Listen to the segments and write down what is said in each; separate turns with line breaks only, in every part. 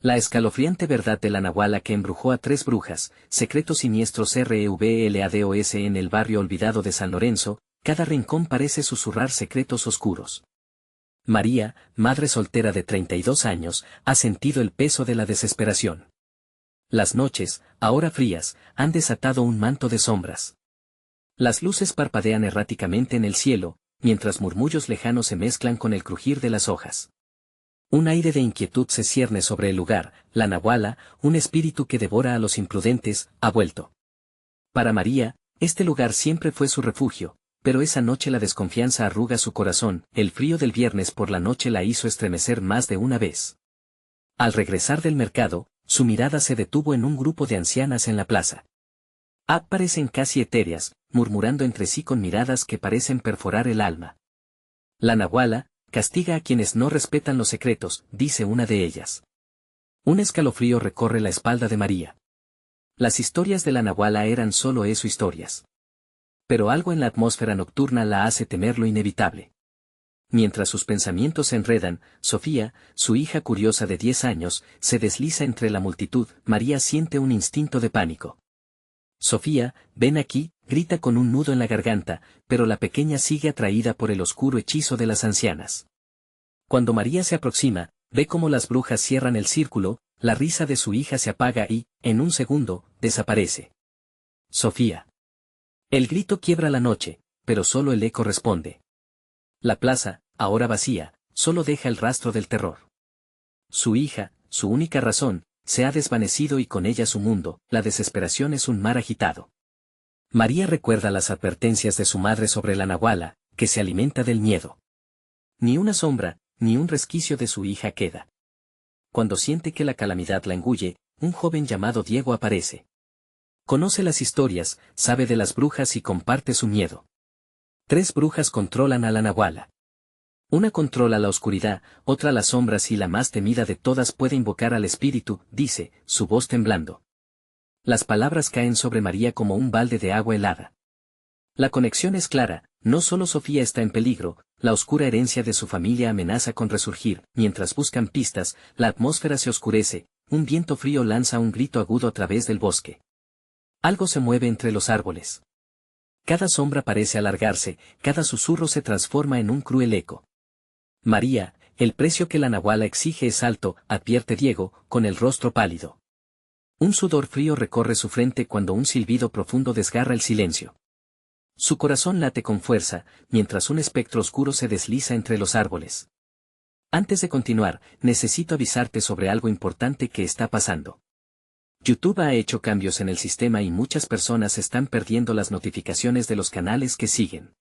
La escalofriante verdad de la Nahuala que embrujó a 3 brujas, secretos siniestros REVLADOS en el barrio olvidado de San Lorenzo, cada rincón parece susurrar secretos oscuros. María, madre soltera de 32 años, ha sentido el peso de la desesperación. Las noches, ahora frías, han desatado un manto de sombras. Las luces parpadean erráticamente en el cielo, mientras murmullos lejanos se mezclan con el crujir de las hojas. Un aire de inquietud se cierne sobre el lugar, la Nahuala, un espíritu que devora a los imprudentes, ha vuelto. Para María, este lugar siempre fue su refugio, pero esa noche la desconfianza arruga su corazón, el frío del viernes por la noche la hizo estremecer más de una vez. Al regresar del mercado, su mirada se detuvo en un grupo de ancianas en la plaza. Parecen casi etéreas, murmurando entre sí con miradas que parecen perforar el alma. La Nahuala castiga a quienes no respetan los secretos, dice una de ellas. Un escalofrío recorre la espalda de María. Las historias de la Nahuala eran solo eso, historias. Pero algo en la atmósfera nocturna la hace temer lo inevitable. Mientras sus pensamientos se enredan, Sofía, su hija curiosa de 10 años, se desliza entre la multitud. María siente un instinto de pánico. Sofía, ven aquí, grita con un nudo en la garganta, pero la pequeña sigue atraída por el oscuro hechizo de las ancianas. Cuando María se aproxima, ve cómo las brujas cierran el círculo, la risa de su hija se apaga y, en un segundo, desaparece. Sofía. El grito quiebra la noche, pero solo el eco responde. La plaza, ahora vacía, solo deja el rastro del terror. Su hija, su única razón, se ha desvanecido y con ella su mundo. La desesperación es un mar agitado. María recuerda las advertencias de su madre sobre la Nahuala, que se alimenta del miedo. Ni una sombra, ni un resquicio de su hija queda. Cuando siente que la calamidad la engulle, un joven llamado Diego aparece. Conoce las historias, sabe de las brujas y comparte su miedo. 3 brujas controlan a la Nahuala. Una controla la oscuridad, otra las sombras y la más temida de todas puede invocar al espíritu, dice, su voz temblando. Las palabras caen sobre María como un balde de agua helada. La conexión es clara, no solo Sofía está en peligro, la oscura herencia de su familia amenaza con resurgir. Mientras buscan pistas, la atmósfera se oscurece, un viento frío lanza un grito agudo a través del bosque. Algo se mueve entre los árboles. Cada sombra parece alargarse, cada susurro se transforma en un cruel eco. María, el precio que la Nahuala exige es alto, advierte Diego, con el rostro pálido. Un sudor frío recorre su frente cuando un silbido profundo desgarra el silencio. Su corazón late con fuerza, mientras un espectro oscuro se desliza entre los árboles. Antes de continuar, necesito avisarte sobre algo importante que está pasando. YouTube ha hecho cambios en el sistema y muchas personas están perdiendo las notificaciones de los canales que siguen.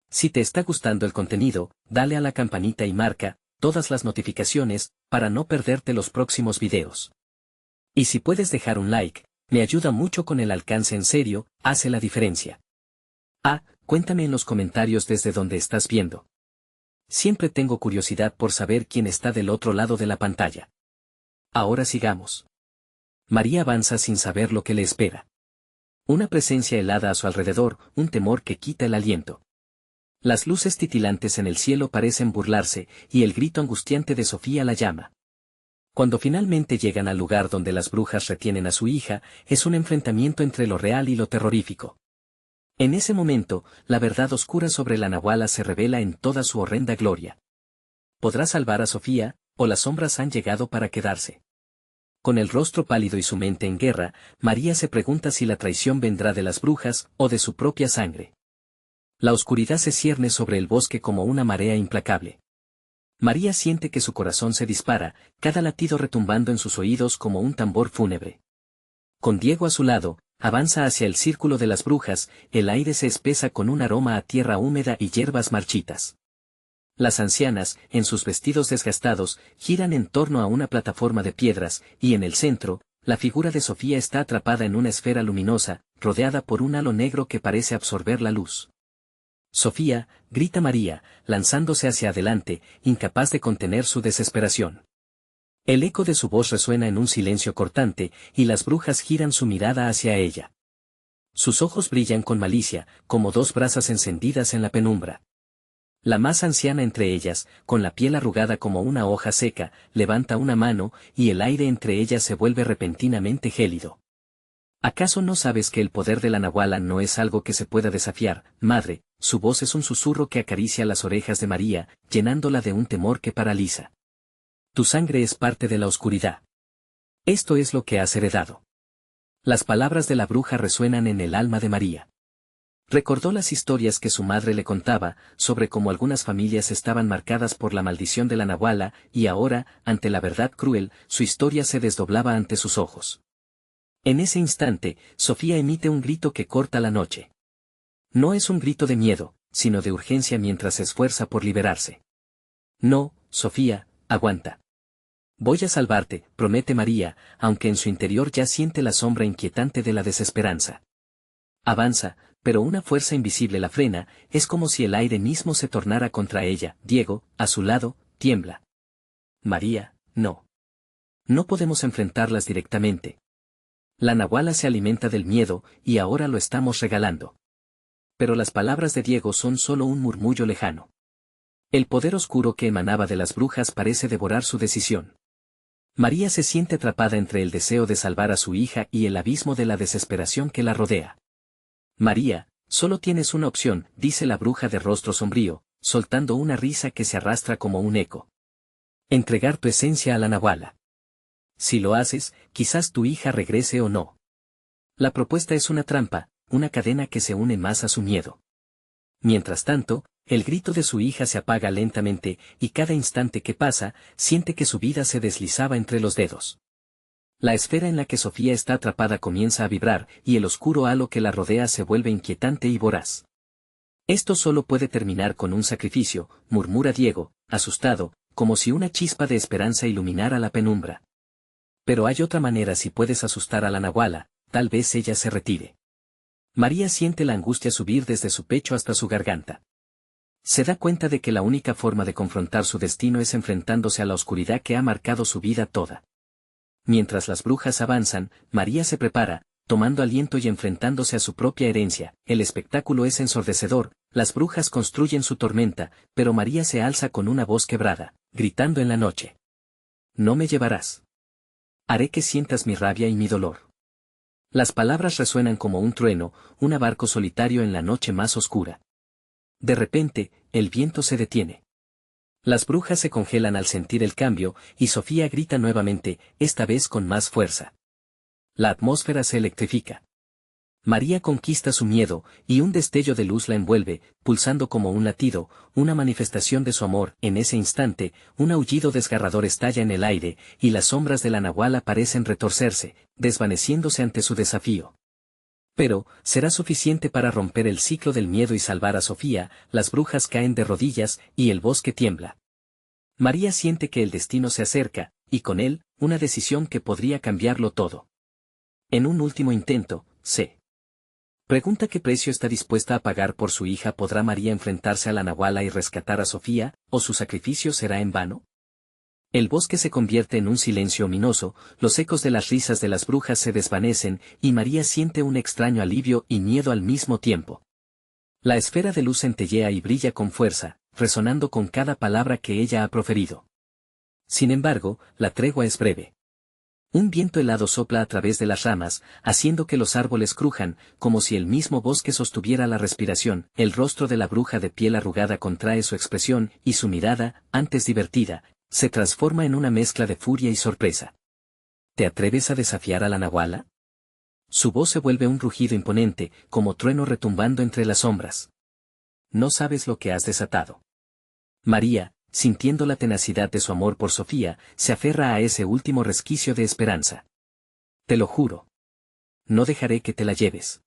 Si te está gustando el contenido, dale a la campanita y marca todas las notificaciones para no perderte los próximos videos. Y si puedes dejar un like, me ayuda mucho con el alcance, en serio, hace la diferencia. Cuéntame en los comentarios desde donde estás viendo. Siempre tengo curiosidad por saber quién está del otro lado de la pantalla. Ahora sigamos. María avanza sin saber lo que le espera. Una presencia helada a su alrededor, un temor que quita el aliento. Las luces titilantes en el cielo parecen burlarse, y el grito angustiante de Sofía la llama. Cuando finalmente llegan al lugar donde las brujas retienen a su hija, es un enfrentamiento entre lo real y lo terrorífico. En ese momento, la verdad oscura sobre la Nahuala se revela en toda su horrenda gloria. ¿Podrá salvar a Sofía, o las sombras han llegado para quedarse? Con el rostro pálido y su mente en guerra, María se pregunta si la traición vendrá de las brujas o de su propia sangre. La oscuridad se cierne sobre el bosque como una marea implacable. María siente que su corazón se dispara, cada latido retumbando en sus oídos como un tambor fúnebre. Con Diego a su lado, avanza hacia el círculo de las brujas, el aire se espesa con un aroma a tierra húmeda y hierbas marchitas. Las ancianas, en sus vestidos desgastados, giran en torno a una plataforma de piedras, y en el centro, la figura de Sofía está atrapada en una esfera luminosa, rodeada por un halo negro que parece absorber la luz. Sofía, grita María, lanzándose hacia adelante, incapaz de contener su desesperación. El eco de su voz resuena en un silencio cortante, y las brujas giran su mirada hacia ella. Sus ojos brillan con malicia, como 2 brasas encendidas en la penumbra. La más anciana entre ellas, con la piel arrugada como una hoja seca, levanta una mano, y el aire entre ellas se vuelve repentinamente gélido. ¿Acaso no sabes que el poder de la Nahuala no es algo que se pueda desafiar, madre? Su voz es un susurro que acaricia las orejas de María, llenándola de un temor que paraliza. Tu sangre es parte de la oscuridad. Esto es lo que has heredado. Las palabras de la bruja resuenan en el alma de María. Recordó las historias que su madre le contaba, sobre cómo algunas familias estaban marcadas por la maldición de la Nahuala, y ahora, ante la verdad cruel, su historia se desdoblaba ante sus ojos. En ese instante, Sofía emite un grito que corta la noche. No es un grito de miedo, sino de urgencia mientras se esfuerza por liberarse. No, Sofía, aguanta. Voy a salvarte, promete María, aunque en su interior ya siente la sombra inquietante de la desesperanza. Avanza, pero una fuerza invisible la frena, es como si el aire mismo se tornara contra ella. Diego, a su lado, tiembla. María, no. No podemos enfrentarlas directamente. La Nahuala se alimenta del miedo, y ahora lo estamos regalando. Pero las palabras de Diego son solo un murmullo lejano. El poder oscuro que emanaba de las brujas parece devorar su decisión. María se siente atrapada entre el deseo de salvar a su hija y el abismo de la desesperación que la rodea. María, solo tienes una opción, dice la bruja de rostro sombrío, soltando una risa que se arrastra como un eco. Entregar tu esencia a la Nahuala. Si lo haces, quizás tu hija regrese o no. La propuesta es una trampa, una cadena que se une más a su miedo. Mientras tanto, el grito de su hija se apaga lentamente, y cada instante que pasa, siente que su vida se deslizaba entre los dedos. La esfera en la que Sofía está atrapada comienza a vibrar, y el oscuro halo que la rodea se vuelve inquietante y voraz. Esto solo puede terminar con un sacrificio, murmura Diego, asustado, como si una chispa de esperanza iluminara la penumbra. Pero hay otra manera si puedes asustar a la Nahuala, tal vez ella se retire. María siente la angustia subir desde su pecho hasta su garganta. Se da cuenta de que la única forma de confrontar su destino es enfrentándose a la oscuridad que ha marcado su vida toda. Mientras las brujas avanzan, María se prepara, tomando aliento y enfrentándose a su propia herencia. El espectáculo es ensordecedor, las brujas construyen su tormenta, pero María se alza con una voz quebrada, gritando en la noche. No me llevarás. Haré que sientas mi rabia y mi dolor. Las palabras resuenan como un trueno, un barco solitario en la noche más oscura. De repente, el viento se detiene. Las brujas se congelan al sentir el cambio, y Sofía grita nuevamente, esta vez con más fuerza. La atmósfera se electrifica. María conquista su miedo, y un destello de luz la envuelve, pulsando como un latido, una manifestación de su amor. En ese instante, un aullido desgarrador estalla en el aire, y las sombras de la Nahuala parecen retorcerse, desvaneciéndose ante su desafío. Pero, ¿será suficiente para romper el ciclo del miedo y salvar a Sofía? Las brujas caen de rodillas, y el bosque tiembla. María siente que el destino se acerca, y con él, una decisión que podría cambiarlo todo. En un último intento, se pregunta qué precio está dispuesta a pagar por su hija. ¿Podrá María enfrentarse a la Nahuala y rescatar a Sofía, o su sacrificio será en vano? El bosque se convierte en un silencio ominoso, los ecos de las risas de las brujas se desvanecen, y María siente un extraño alivio y miedo al mismo tiempo. La esfera de luz centellea y brilla con fuerza, resonando con cada palabra que ella ha proferido. Sin embargo, la tregua es breve. Un viento helado sopla a través de las ramas, haciendo que los árboles crujan, como si el mismo bosque sostuviera la respiración. El rostro de la bruja de piel arrugada contrae su expresión, y su mirada, antes divertida, se transforma en una mezcla de furia y sorpresa. ¿Te atreves a desafiar a la Nahuala? Su voz se vuelve un rugido imponente, como trueno retumbando entre las sombras. No sabes lo que has desatado. María, sintiendo la tenacidad de su amor por Sofía, se aferra a ese último resquicio de esperanza. Te lo juro. No dejaré que te la lleves.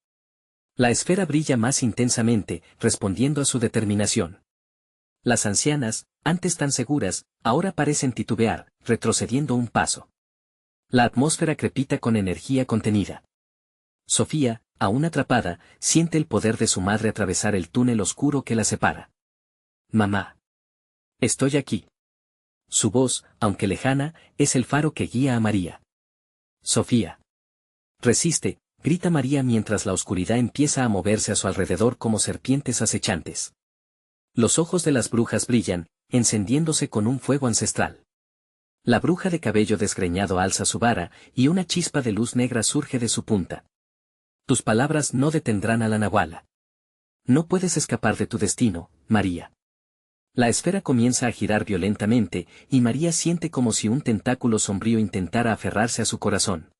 La esfera brilla más intensamente, respondiendo a su determinación. Las ancianas, antes tan seguras, ahora parecen titubear, retrocediendo un paso. La atmósfera crepita con energía contenida. Sofía, aún atrapada, siente el poder de su madre atravesar el túnel oscuro que la separa. Mamá. Estoy aquí. Su voz, aunque lejana, es el faro que guía a María. Sofía. Resiste, grita María mientras la oscuridad empieza a moverse a su alrededor como serpientes acechantes. Los ojos de las brujas brillan, encendiéndose con un fuego ancestral. La bruja de cabello desgreñado alza su vara, y una chispa de luz negra surge de su punta. Tus palabras no detendrán a la nahuala. No puedes escapar de tu destino, María. La esfera comienza a girar violentamente, y María siente como si un tentáculo sombrío intentara aferrarse a su corazón.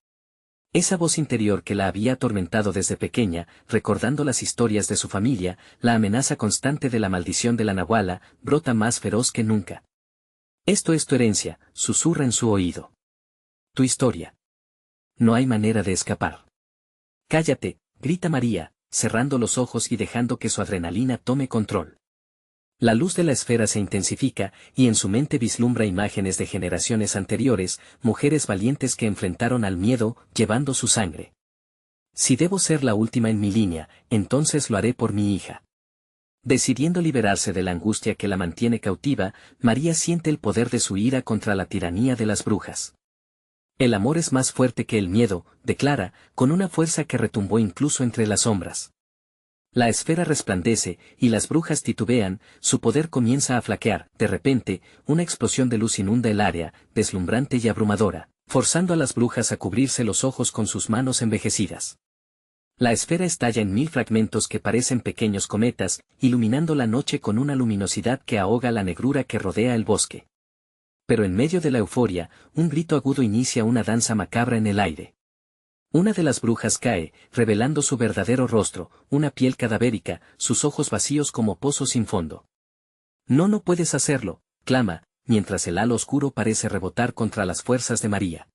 Esa voz interior que la había atormentado desde pequeña, recordando las historias de su familia, la amenaza constante de la maldición de la nahuala, brota más feroz que nunca. Esto es tu herencia, susurra en su oído. Tu historia. No hay manera de escapar. Cállate, grita María, cerrando los ojos y dejando que su adrenalina tome control. La luz de la esfera se intensifica, y en su mente vislumbra imágenes de generaciones anteriores, mujeres valientes que enfrentaron al miedo, llevando su sangre. Si debo ser la última en mi línea, entonces lo haré por mi hija. Decidiendo liberarse de la angustia que la mantiene cautiva, María siente el poder de su ira contra la tiranía de las brujas. El amor es más fuerte que el miedo, declara, con una fuerza que retumbó incluso entre las sombras. La esfera resplandece, y las brujas titubean, su poder comienza a flaquear. De repente, una explosión de luz inunda el área, deslumbrante y abrumadora, forzando a las brujas a cubrirse los ojos con sus manos envejecidas. La esfera estalla en 1000 fragmentos que parecen pequeños cometas, iluminando la noche con una luminosidad que ahoga la negrura que rodea el bosque. Pero en medio de la euforia, un grito agudo inicia una danza macabra en el aire. Una de las brujas cae, revelando su verdadero rostro, una piel cadavérica, sus ojos vacíos como pozos sin fondo. No puedes hacerlo, clama, mientras el halo oscuro parece rebotar contra las fuerzas de María.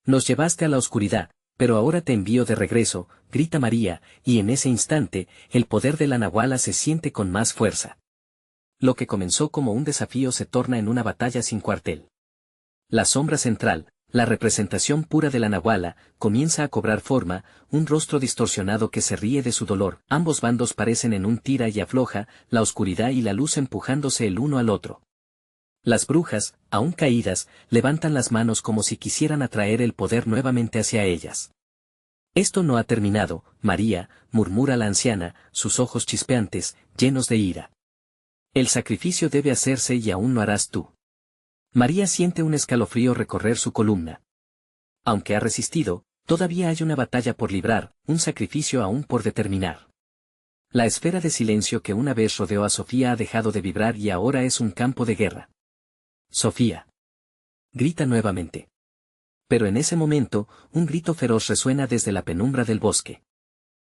Nos llevaste a la oscuridad, pero ahora te envío de regreso, grita María, y en ese instante, el poder de la nahuala se siente con más fuerza. Lo que comenzó como un desafío se torna en una batalla sin cuartel. La sombra central, la representación pura de la nahuala, comienza a cobrar forma, un rostro distorsionado que se ríe de su dolor. Ambos bandos parecen en un tira y afloja, la oscuridad y la luz empujándose el uno al otro. Las brujas, aún caídas, levantan las manos como si quisieran atraer el poder nuevamente hacia ellas. Esto no ha terminado, María, murmura la anciana, sus ojos chispeantes, llenos de ira. El sacrificio debe hacerse y aún lo harás tú. María siente un escalofrío recorrer su columna. Aunque ha resistido, todavía hay una batalla por librar, un sacrificio aún por determinar. La esfera de silencio que una vez rodeó a Sofía ha dejado de vibrar y ahora es un campo de guerra. Sofía. Grita nuevamente. Pero en ese momento, un grito feroz resuena desde la penumbra del bosque.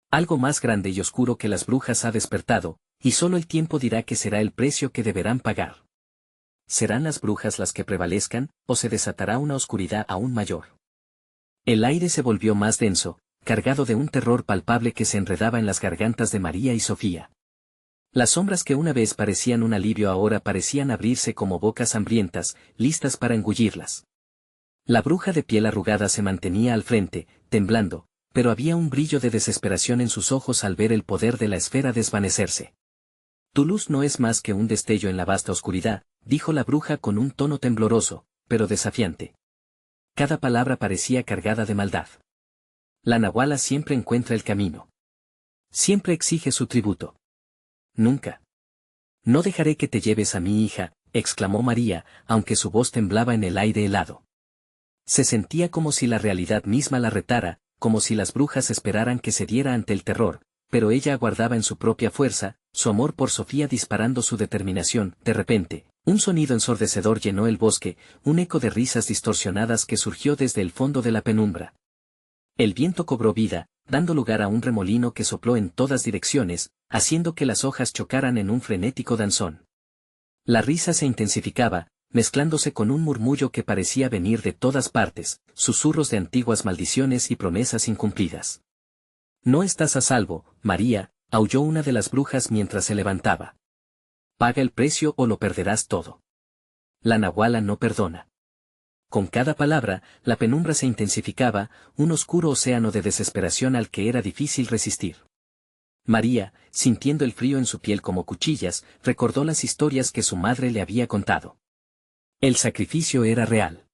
Algo más grande y oscuro que las brujas ha despertado, y solo el tiempo dirá que será el precio que deberán pagar. ¿Serán las brujas las que prevalezcan, o se desatará una oscuridad aún mayor? El aire se volvió más denso, cargado de un terror palpable que se enredaba en las gargantas de María y Sofía. Las sombras que una vez parecían un alivio ahora parecían abrirse como bocas hambrientas, listas para engullirlas. La bruja de piel arrugada se mantenía al frente, temblando, pero había un brillo de desesperación en sus ojos al ver el poder de la esfera desvanecerse. Tu luz no es más que un destello en la vasta oscuridad, dijo la bruja con un tono tembloroso, pero desafiante. Cada palabra parecía cargada de maldad. La nahuala siempre encuentra el camino. Siempre exige su tributo. Nunca. No dejaré que te lleves a mi hija, exclamó María, aunque su voz temblaba en el aire helado. Se sentía como si la realidad misma la retara, como si las brujas esperaran que cediera ante el terror, pero ella aguardaba en su propia fuerza, su amor por Sofía disparando su determinación. De repente, un sonido ensordecedor llenó el bosque, un eco de risas distorsionadas que surgió desde el fondo de la penumbra. El viento cobró vida, dando lugar a un remolino que sopló en todas direcciones, haciendo que las hojas chocaran en un frenético danzón. La risa se intensificaba, mezclándose con un murmullo que parecía venir de todas partes, susurros de antiguas maldiciones y promesas incumplidas. No estás a salvo, María, aulló una de las brujas mientras se levantaba. Paga el precio o lo perderás todo. La nahuala no perdona. Con cada palabra, la penumbra se intensificaba, un oscuro océano de desesperación al que era difícil resistir. María, sintiendo el frío en su piel como cuchillas, recordó las historias que su madre le había contado. El sacrificio era real.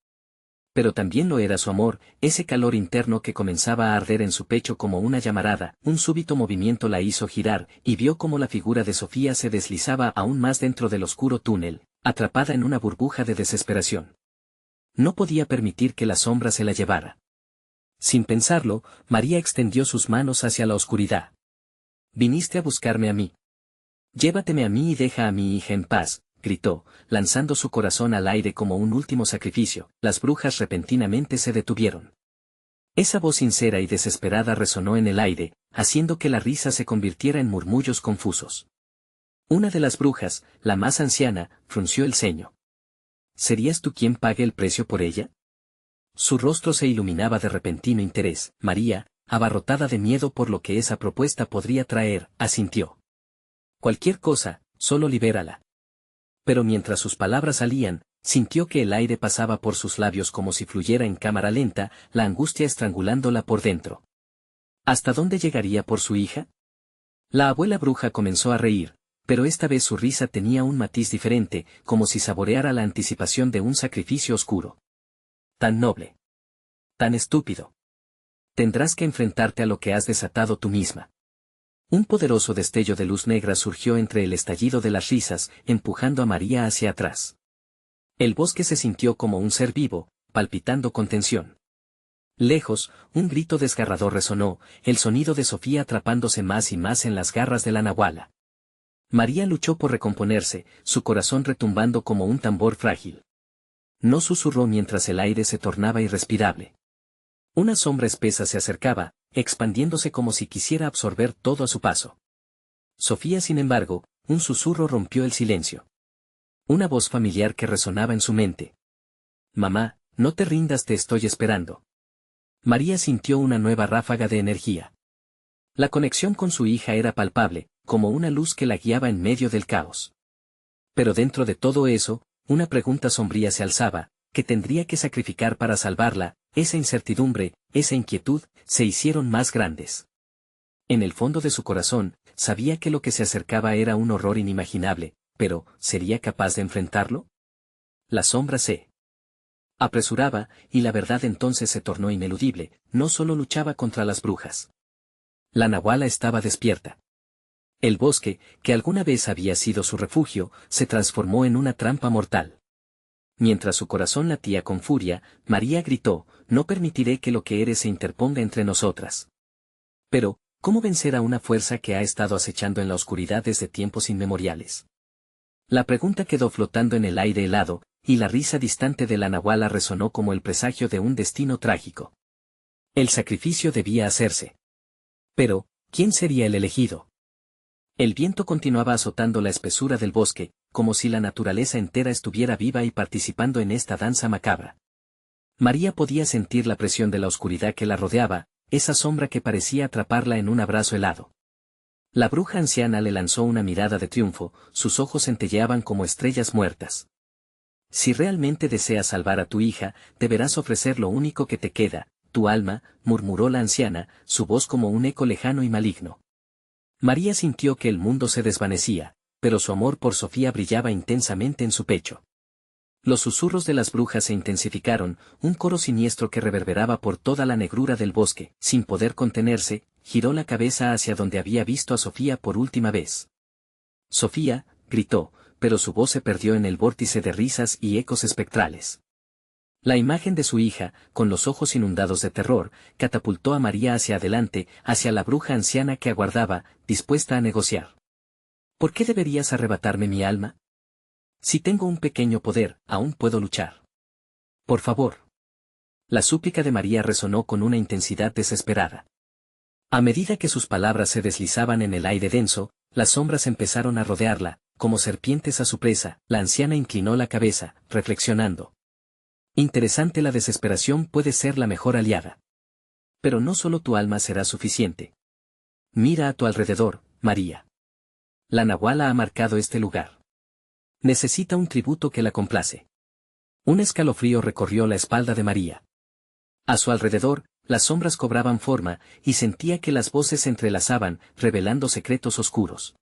Pero también lo era su amor, ese calor interno que comenzaba a arder en su pecho como una llamarada. Un súbito movimiento la hizo girar, y vio cómo la figura de Sofía se deslizaba aún más dentro del oscuro túnel, atrapada en una burbuja de desesperación. No podía permitir que la sombra se la llevara. Sin pensarlo, María extendió sus manos hacia la oscuridad. «Viniste a buscarme a mí. Llévateme a mí y deja a mi hija en paz», gritó, lanzando su corazón al aire como un último sacrificio. Las brujas repentinamente se detuvieron. Esa voz sincera y desesperada resonó en el aire, haciendo que la risa se convirtiera en murmullos confusos. Una de las brujas, la más anciana, frunció el ceño. «¿Serías tú quien pague el precio por ella?». Su rostro se iluminaba de repentino interés. María, abarrotada de miedo por lo que esa propuesta podría traer, asintió. «Cualquier cosa, solo libérala». Pero mientras sus palabras salían, sintió que el aire pasaba por sus labios como si fluyera en cámara lenta, la angustia estrangulándola por dentro. ¿Hasta dónde llegaría por su hija? La abuela bruja comenzó a reír, pero esta vez su risa tenía un matiz diferente, como si saboreara la anticipación de un sacrificio oscuro. «Tan noble. Tan estúpido. Tendrás que enfrentarte a lo que has desatado tú misma». Un poderoso destello de luz negra surgió entre el estallido de las risas, empujando a María hacia atrás. El bosque se sintió como un ser vivo, palpitando con tensión. Lejos, un grito desgarrador resonó, el sonido de Sofía atrapándose más y más en las garras de la nahuala. María luchó por recomponerse, su corazón retumbando como un tambor frágil. No susurró mientras el aire se tornaba irrespirable. Una sombra espesa se acercaba, expandiéndose como si quisiera absorber todo a su paso. Sofía, sin embargo, un susurro rompió el silencio. Una voz familiar que resonaba en su mente. «Mamá, no te rindas, te estoy esperando». María sintió una nueva ráfaga de energía. La conexión con su hija era palpable, como una luz que la guiaba en medio del caos. Pero dentro de todo eso, una pregunta sombría se alzaba: ¿qué tendría que sacrificar para salvarla? Esa incertidumbre, esa inquietud, se hicieron más grandes. En el fondo de su corazón, sabía que lo que se acercaba era un horror inimaginable, pero ¿sería capaz de enfrentarlo? La sombra se apresuraba, y la verdad entonces se tornó ineludible: no solo luchaba contra las brujas. La nahuala estaba despierta. El bosque, que alguna vez había sido su refugio, se transformó en una trampa mortal. Mientras su corazón latía con furia, María gritó: «No permitiré que lo que eres se interponga entre nosotras». Pero, ¿cómo vencer a una fuerza que ha estado acechando en la oscuridad desde tiempos inmemoriales? La pregunta quedó flotando en el aire helado, y la risa distante de la nahuala resonó como el presagio de un destino trágico. El sacrificio debía hacerse. Pero, ¿quién sería el elegido? El viento continuaba azotando la espesura del bosque, como si la naturaleza entera estuviera viva y participando en esta danza macabra. María podía sentir la presión de la oscuridad que la rodeaba, esa sombra que parecía atraparla en un abrazo helado. La bruja anciana le lanzó una mirada de triunfo, sus ojos centelleaban como estrellas muertas. «Si realmente deseas salvar a tu hija, deberás ofrecer lo único que te queda, tu alma», murmuró la anciana, su voz como un eco lejano y maligno. María sintió que el mundo se desvanecía, pero su amor por Sofía brillaba intensamente en su pecho. Los susurros de las brujas se intensificaron, un coro siniestro que reverberaba por toda la negrura del bosque. Sin poder contenerse, giró la cabeza hacia donde había visto a Sofía por última vez. «Sofía», gritó, pero su voz se perdió en el vórtice de risas y ecos espectrales. La imagen de su hija, con los ojos inundados de terror, catapultó a María hacia adelante, hacia la bruja anciana que aguardaba, dispuesta a negociar. «¿Por qué deberías arrebatarme mi alma? Si tengo un pequeño poder, aún puedo luchar. Por favor». La súplica de María resonó con una intensidad desesperada. A medida que sus palabras se deslizaban en el aire denso, las sombras empezaron a rodearla, como serpientes a su presa. La anciana inclinó la cabeza, reflexionando. «Interesante, la desesperación puede ser la mejor aliada. Pero no solo tu alma será suficiente. Mira a tu alrededor, María. La nahuala ha marcado este lugar. Necesita un tributo que la complace». Un escalofrío recorrió la espalda de María. A su alrededor, las sombras cobraban forma, y sentía que las voces se entrelazaban, revelando secretos oscuros.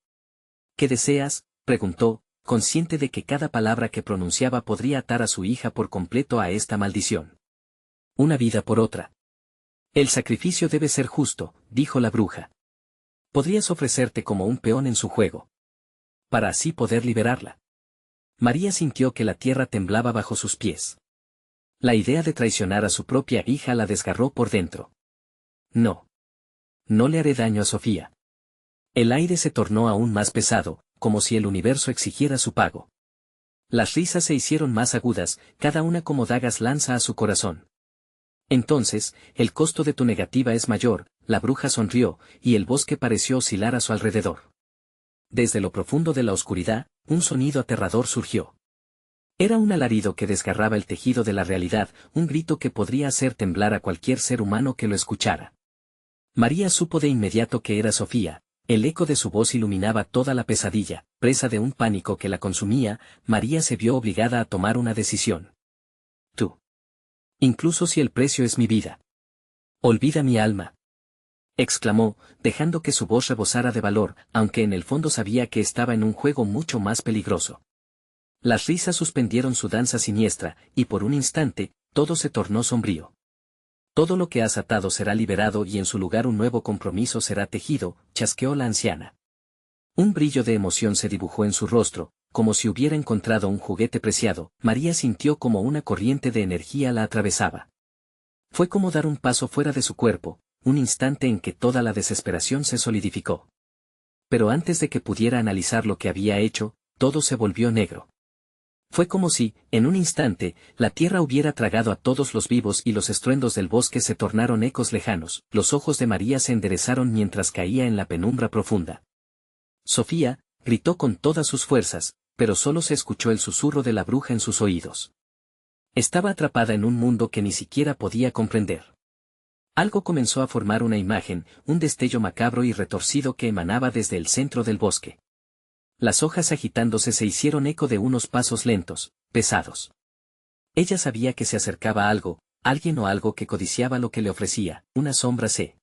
«¿Qué deseas?», preguntó, consciente de que cada palabra que pronunciaba podría atar a su hija por completo a esta maldición. Una vida por otra. El sacrificio debe ser justo, dijo la bruja. Podrías ofrecerte como un peón en su juego. Para así poder liberarla. María sintió que la tierra temblaba bajo sus pies. La idea de traicionar a su propia hija la desgarró por dentro. No. No le haré daño a Sofía. El aire se tornó aún más pesado, como si el universo exigiera su pago. Las risas se hicieron más agudas, cada una como dagas lanza a su corazón. Entonces, el costo de tu negativa es mayor, la bruja sonrió, y el bosque pareció oscilar a su alrededor. Desde lo profundo de la oscuridad, un sonido aterrador surgió. Era un alarido que desgarraba el tejido de la realidad, un grito que podría hacer temblar a cualquier ser humano que lo escuchara. María supo de inmediato que era Sofía. El eco de su voz iluminaba toda la pesadilla, presa de un pánico que la consumía. María se vio obligada a tomar una decisión. Tú. Incluso si el precio es mi vida. Olvida mi alma. Exclamó, dejando que su voz rebosara de valor, aunque en el fondo sabía que estaba en un juego mucho más peligroso. Las risas suspendieron su danza siniestra, y por un instante, todo se tornó sombrío. Todo lo que has atado será liberado y en su lugar un nuevo compromiso será tejido, chasqueó la anciana. Un brillo de emoción se dibujó en su rostro, como si hubiera encontrado un juguete preciado. María sintió como una corriente de energía la atravesaba. Fue como dar un paso fuera de su cuerpo, un instante en que toda la desesperación se solidificó. Pero antes de que pudiera analizar lo que había hecho, todo se volvió negro. Fue como si, en un instante, la tierra hubiera tragado a todos los vivos y los estruendos del bosque se tornaron ecos lejanos. Los ojos de María se enderezaron mientras caía en la penumbra profunda. Sofía, gritó con todas sus fuerzas, pero solo se escuchó el susurro de la bruja en sus oídos. Estaba atrapada en un mundo que ni siquiera podía comprender. Algo comenzó a formar una imagen, un destello macabro y retorcido que emanaba desde el centro del bosque. Las hojas agitándose se hicieron eco de unos pasos lentos, pesados. Ella sabía que se acercaba algo, alguien o algo que codiciaba lo que le ofrecía. Una sombra se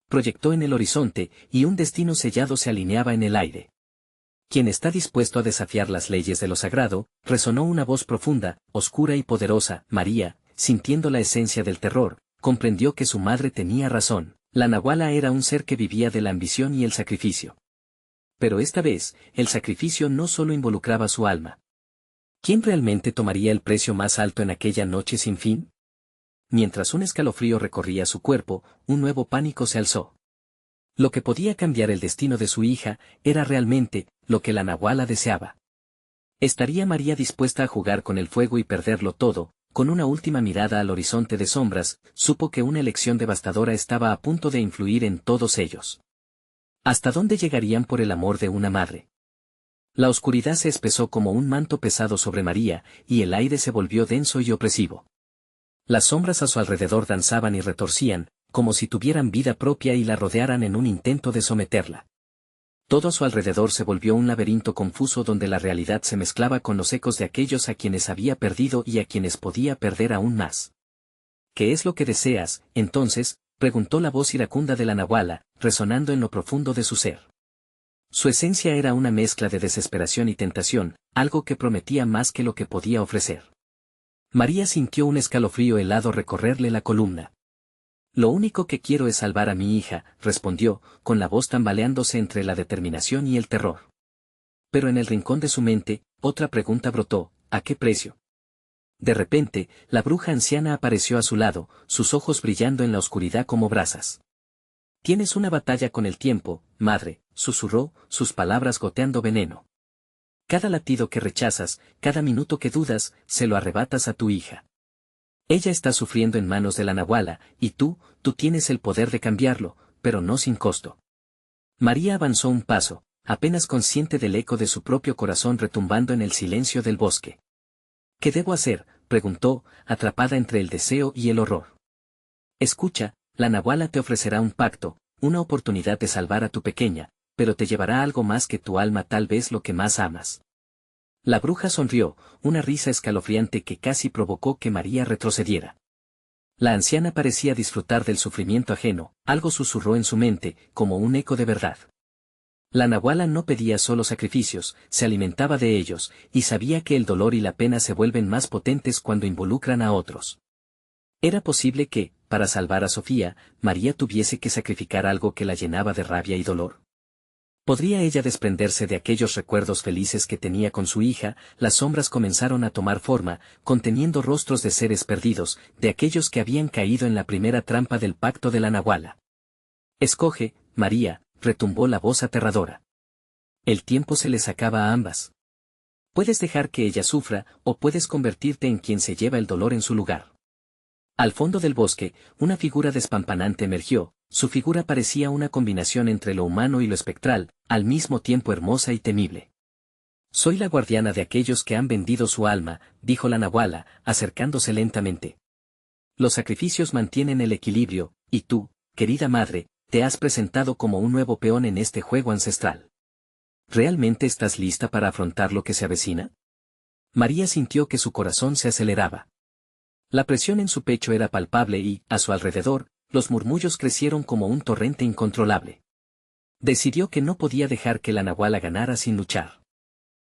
proyectó en el horizonte, y un destino sellado se alineaba en el aire. Quien está dispuesto a desafiar las leyes de lo sagrado, resonó una voz profunda, oscura y poderosa. María, sintiendo la esencia del terror, comprendió que su madre tenía razón. La nahuala era un ser que vivía de la ambición y el sacrificio. Pero esta vez, el sacrificio no solo involucraba su alma. ¿Quién realmente tomaría el precio más alto en aquella noche sin fin? Mientras un escalofrío recorría su cuerpo, un nuevo pánico se alzó. Lo que podía cambiar el destino de su hija, era realmente, lo que la nahuala deseaba. ¿Estaría María dispuesta a jugar con el fuego y perderlo todo? Con una última mirada al horizonte de sombras, supo que una elección devastadora estaba a punto de influir en todos ellos. ¿Hasta dónde llegarían por el amor de una madre? La oscuridad se espesó como un manto pesado sobre María, y el aire se volvió denso y opresivo. Las sombras a su alrededor danzaban y retorcían, como si tuvieran vida propia y la rodearan en un intento de someterla. Todo a su alrededor se volvió un laberinto confuso donde la realidad se mezclaba con los ecos de aquellos a quienes había perdido y a quienes podía perder aún más. ¿Qué es lo que deseas, entonces?, preguntó la voz iracunda de la nahuala, resonando en lo profundo de su ser. Su esencia era una mezcla de desesperación y tentación, algo que prometía más que lo que podía ofrecer. María sintió un escalofrío helado recorrerle la columna. Lo único que quiero es salvar a mi hija, respondió, con la voz tambaleándose entre la determinación y el terror. Pero en el rincón de su mente, otra pregunta brotó: ¿a qué precio? De repente, la bruja anciana apareció a su lado, sus ojos brillando en la oscuridad como brasas. Tienes una batalla con el tiempo, madre, susurró, sus palabras goteando veneno. Cada latido que rechazas, cada minuto que dudas, se lo arrebatas a tu hija. Ella está sufriendo en manos de la nahuala, y tú tienes el poder de cambiarlo, pero no sin costo. María avanzó un paso, apenas consciente del eco de su propio corazón retumbando en el silencio del bosque. ¿Qué debo hacer?, preguntó, atrapada entre el deseo y el horror. Escucha, la nahuala te ofrecerá un pacto, una oportunidad de salvar a tu pequeña, pero te llevará algo más que tu alma, tal vez lo que más amas. La bruja sonrió, una risa escalofriante que casi provocó que María retrocediera. La anciana parecía disfrutar del sufrimiento ajeno, algo susurró en su mente, como un eco de verdad. La nahuala no pedía solo sacrificios, se alimentaba de ellos, y sabía que el dolor y la pena se vuelven más potentes cuando involucran a otros. Era posible que, para salvar a Sofía, María tuviese que sacrificar algo que la llenaba de rabia y dolor. ¿Podría ella desprenderse de aquellos recuerdos felices que tenía con su hija? Las sombras comenzaron a tomar forma, conteniendo rostros de seres perdidos, de aquellos que habían caído en la primera trampa del pacto de la Nahuala. Escoge, María, retumbó la voz aterradora. El tiempo se les acaba a ambas. Puedes dejar que ella sufra, o puedes convertirte en quien se lleva el dolor en su lugar. Al fondo del bosque, una figura despampanante emergió. Su figura parecía una combinación entre lo humano y lo espectral, al mismo tiempo hermosa y temible. Soy la guardiana de aquellos que han vendido su alma, dijo la Nahuala, acercándose lentamente. Los sacrificios mantienen el equilibrio, y tú, querida madre, te has presentado como un nuevo peón en este juego ancestral. ¿Realmente estás lista para afrontar lo que se avecina? María sintió que su corazón se aceleraba. La presión en su pecho era palpable y, a su alrededor, los murmullos crecieron como un torrente incontrolable. Decidió que no podía dejar que la Nahuala ganara sin luchar.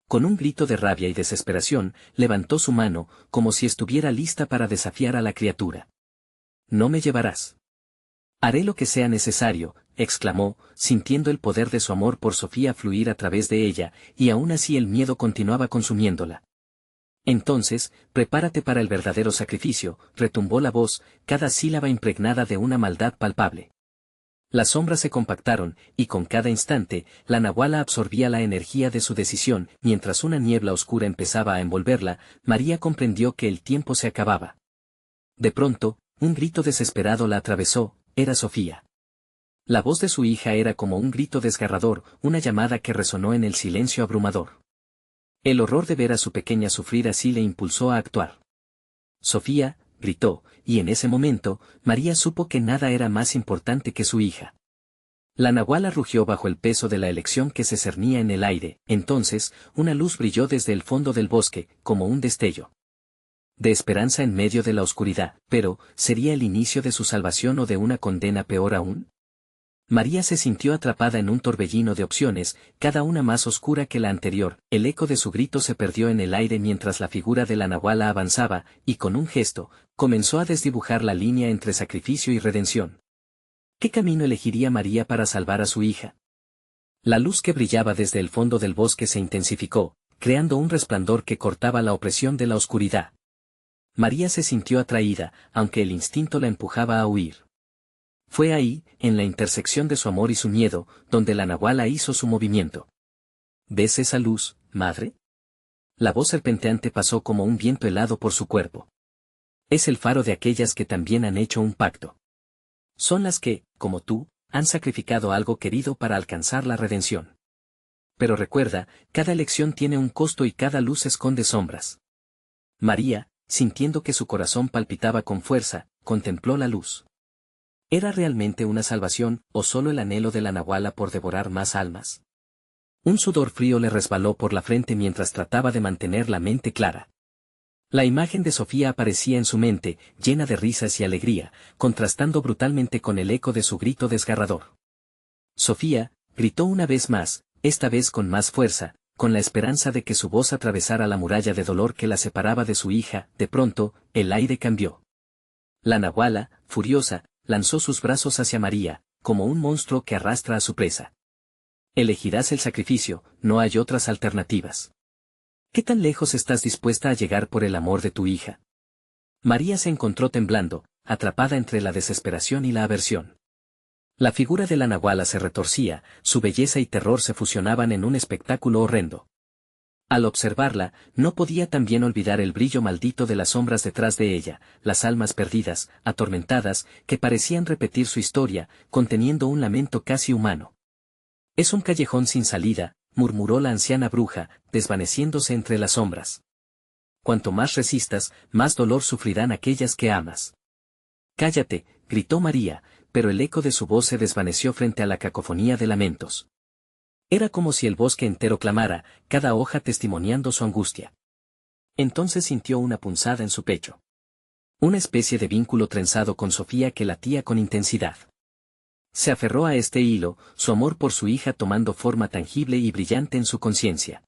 Con un grito de rabia y desesperación, levantó su mano, como si estuviera lista para desafiar a la criatura. «No me llevarás. Haré lo que sea necesario», exclamó, sintiendo el poder de su amor por Sofía fluir a través de ella, y aún así el miedo continuaba consumiéndola. «Entonces, prepárate para el verdadero sacrificio», retumbó la voz, cada sílaba impregnada de una maldad palpable. Las sombras se compactaron, y con cada instante, la Nahuala absorbía la energía de su decisión. Mientras una niebla oscura empezaba a envolverla, María comprendió que el tiempo se acababa. De pronto, un grito desesperado la atravesó. Era Sofía. La voz de su hija era como un grito desgarrador, una llamada que resonó en el silencio abrumador. El horror de ver a su pequeña sufrir así le impulsó a actuar. «Sofía», gritó, y en ese momento, María supo que nada era más importante que su hija. La Nahuala rugió bajo el peso de la elección que se cernía en el aire. Entonces, una luz brilló desde el fondo del bosque, como un destello de esperanza en medio de la oscuridad. Pero, ¿sería el inicio de su salvación o de una condena peor aún? María se sintió atrapada en un torbellino de opciones, cada una más oscura que la anterior. El eco de su grito se perdió en el aire mientras la figura de la Nahuala avanzaba, y con un gesto, comenzó a desdibujar la línea entre sacrificio y redención. ¿Qué camino elegiría María para salvar a su hija? La luz que brillaba desde el fondo del bosque se intensificó, creando un resplandor que cortaba la opresión de la oscuridad. María se sintió atraída, aunque el instinto la empujaba a huir. Fue ahí, en la intersección de su amor y su miedo, donde la Nahuala hizo su movimiento. ¿Ves esa luz, madre? La voz serpenteante pasó como un viento helado por su cuerpo. Es el faro de aquellas que también han hecho un pacto. Son las que, como tú, han sacrificado algo querido para alcanzar la redención. Pero recuerda, cada elección tiene un costo y cada luz esconde sombras. María, sintiendo que su corazón palpitaba con fuerza, contempló la luz. ¿Era realmente una salvación, o solo el anhelo de la Nahuala por devorar más almas? Un sudor frío le resbaló por la frente mientras trataba de mantener la mente clara. La imagen de Sofía aparecía en su mente, llena de risas y alegría, contrastando brutalmente con el eco de su grito desgarrador. Sofía, gritó una vez más, esta vez con más fuerza, con la esperanza de que su voz atravesara la muralla de dolor que la separaba de su hija. De pronto, el aire cambió. La Nahuala, furiosa, lanzó sus brazos hacia María, como un monstruo que arrastra a su presa. Elegirás el sacrificio, no hay otras alternativas. ¿Qué tan lejos estás dispuesta a llegar por el amor de tu hija? María se encontró temblando, atrapada entre la desesperación y la aversión. La figura de la Nahuala se retorcía, su belleza y terror se fusionaban en un espectáculo horrendo. Al observarla, no podía también olvidar el brillo maldito de las sombras detrás de ella, las almas perdidas, atormentadas, que parecían repetir su historia, conteniendo un lamento casi humano. «Es un callejón sin salida», murmuró la anciana bruja, desvaneciéndose entre las sombras. «Cuanto más resistas, más dolor sufrirán aquellas que amas». «Cállate», gritó María, pero el eco de su voz se desvaneció frente a la cacofonía de lamentos. Era como si el bosque entero clamara, cada hoja testimoniando su angustia. Entonces sintió una punzada en su pecho. Una especie de vínculo trenzado con Sofía que latía con intensidad. Se aferró a este hilo, su amor por su hija tomando forma tangible y brillante en su conciencia.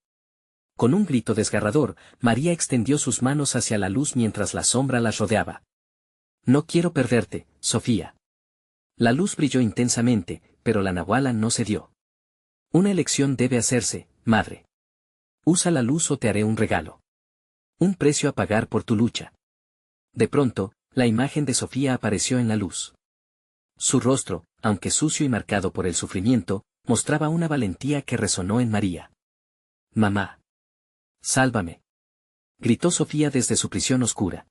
Con un grito desgarrador, María extendió sus manos hacia la luz mientras la sombra las rodeaba. No quiero perderte, Sofía. La luz brilló intensamente, pero la nahuala no cedió. Una elección debe hacerse, madre. Usa la luz o te haré un regalo. Un precio a pagar por tu lucha. De pronto, la imagen de Sofía apareció en la luz. Su rostro, aunque sucio y marcado por el sufrimiento, mostraba una valentía que resonó en María. Mamá. Sálvame. Gritó Sofía desde su prisión oscura.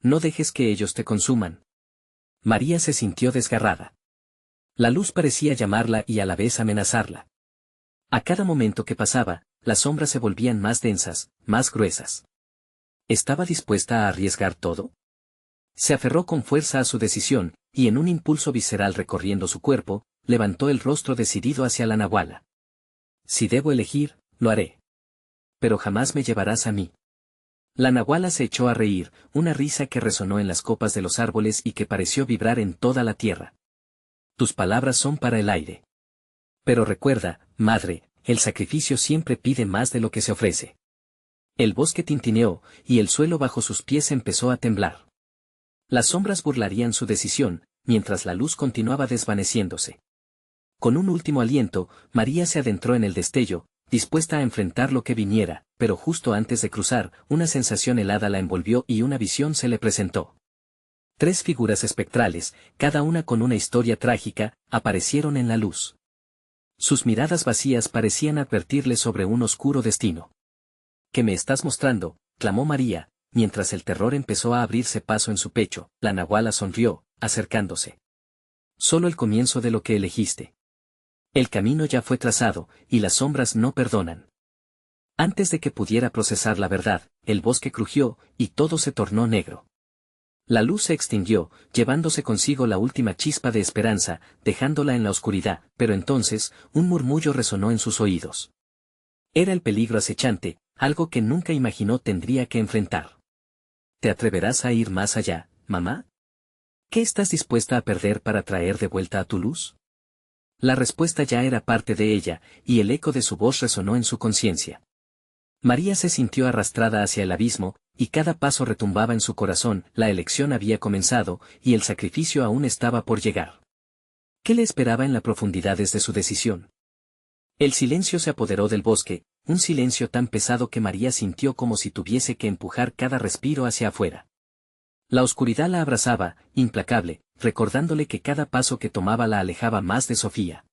No dejes que ellos te consuman. María se sintió desgarrada. La luz parecía llamarla y a la vez amenazarla. A cada momento que pasaba, las sombras se volvían más densas, más gruesas. ¿Estaba dispuesta a arriesgar todo? Se aferró con fuerza a su decisión, y en un impulso visceral recorriendo su cuerpo, levantó el rostro decidido hacia la nahuala. Si debo elegir, lo haré. Pero jamás me llevarás a mí. La nahuala se echó a reír, una risa que resonó en las copas de los árboles y que pareció vibrar en toda la tierra. Tus palabras son para el aire. Pero recuerda, madre, el sacrificio siempre pide más de lo que se ofrece. El bosque tintineó, y el suelo bajo sus pies empezó a temblar. Las sombras burlarían su decisión, mientras la luz continuaba desvaneciéndose. Con un último aliento, María se adentró en el destello, dispuesta a enfrentar lo que viniera, pero justo antes de cruzar, una sensación helada la envolvió y una visión se le presentó. 3 figuras espectrales, cada una con una historia trágica, aparecieron en la luz. Sus miradas vacías parecían advertirle sobre un oscuro destino. ¿Qué me estás mostrando?, clamó María, mientras el terror empezó a abrirse paso en su pecho. La nahuala sonrió, acercándose. Solo el comienzo de lo que elegiste. El camino ya fue trazado, y las sombras no perdonan. Antes de que pudiera procesar la verdad, el bosque crujió, y todo se tornó negro. La luz se extinguió, llevándose consigo la última chispa de esperanza, dejándola en la oscuridad, pero entonces, un murmullo resonó en sus oídos. Era el peligro acechante, algo que nunca imaginó tendría que enfrentar. ¿Te atreverás a ir más allá, mamá? ¿Qué estás dispuesta a perder para traer de vuelta a tu luz? La respuesta ya era parte de ella, y el eco de su voz resonó en su conciencia. María se sintió arrastrada hacia el abismo, y cada paso retumbaba en su corazón. La elección había comenzado, y el sacrificio aún estaba por llegar. ¿Qué le esperaba en las profundidades de su decisión? El silencio se apoderó del bosque, un silencio tan pesado que María sintió como si tuviese que empujar cada respiro hacia afuera. La oscuridad la abrazaba, implacable, recordándole que cada paso que tomaba la alejaba más de Sofía.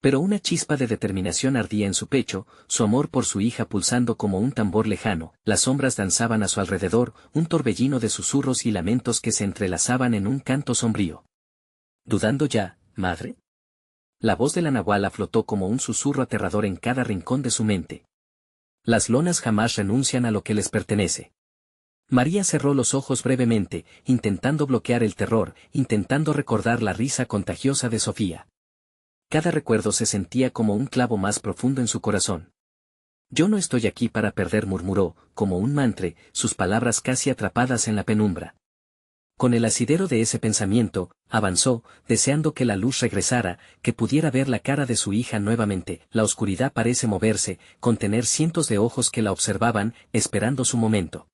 Pero una chispa de determinación ardía en su pecho, su amor por su hija pulsando como un tambor lejano. Las sombras danzaban a su alrededor, un torbellino de susurros y lamentos que se entrelazaban en un canto sombrío. ¿Dudando ya, madre? La voz de la nahuala flotó como un susurro aterrador en cada rincón de su mente. Las lonas jamás renuncian a lo que les pertenece. María cerró los ojos brevemente, intentando bloquear el terror, intentando recordar la risa contagiosa de Sofía. Cada recuerdo se sentía como un clavo más profundo en su corazón. Yo no estoy aquí para perder, murmuró, como un mantra, sus palabras casi atrapadas en la penumbra. Con el asidero de ese pensamiento, avanzó, deseando que la luz regresara, que pudiera ver la cara de su hija nuevamente. La oscuridad parece moverse, contener cientos de ojos que la observaban, esperando su momento.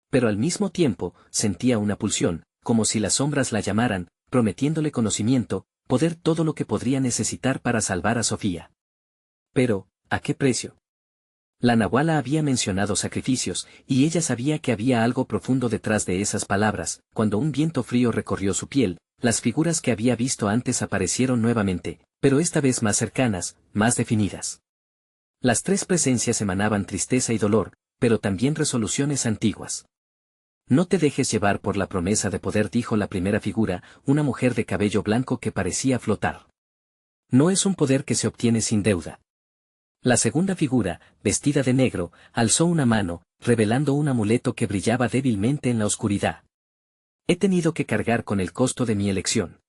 Pero al mismo tiempo, sentía una pulsión, como si las sombras la llamaran, prometiéndole conocimiento, poder, todo lo que podría necesitar para salvar a Sofía. Pero, ¿a qué precio? La nahuala había mencionado sacrificios, y ella sabía que había algo profundo detrás de esas palabras. Cuando un viento frío recorrió su piel, las figuras que había visto antes aparecieron nuevamente, pero esta vez más cercanas, más definidas. Las 3 presencias emanaban tristeza y dolor, pero también resoluciones antiguas. No te dejes llevar por la promesa de poder, dijo la primera figura, una mujer de cabello blanco que parecía flotar. No es un poder que se obtiene sin deuda. La segunda figura, vestida de negro, alzó una mano, revelando un amuleto que brillaba débilmente en la oscuridad. He tenido que cargar con el costo de mi elección.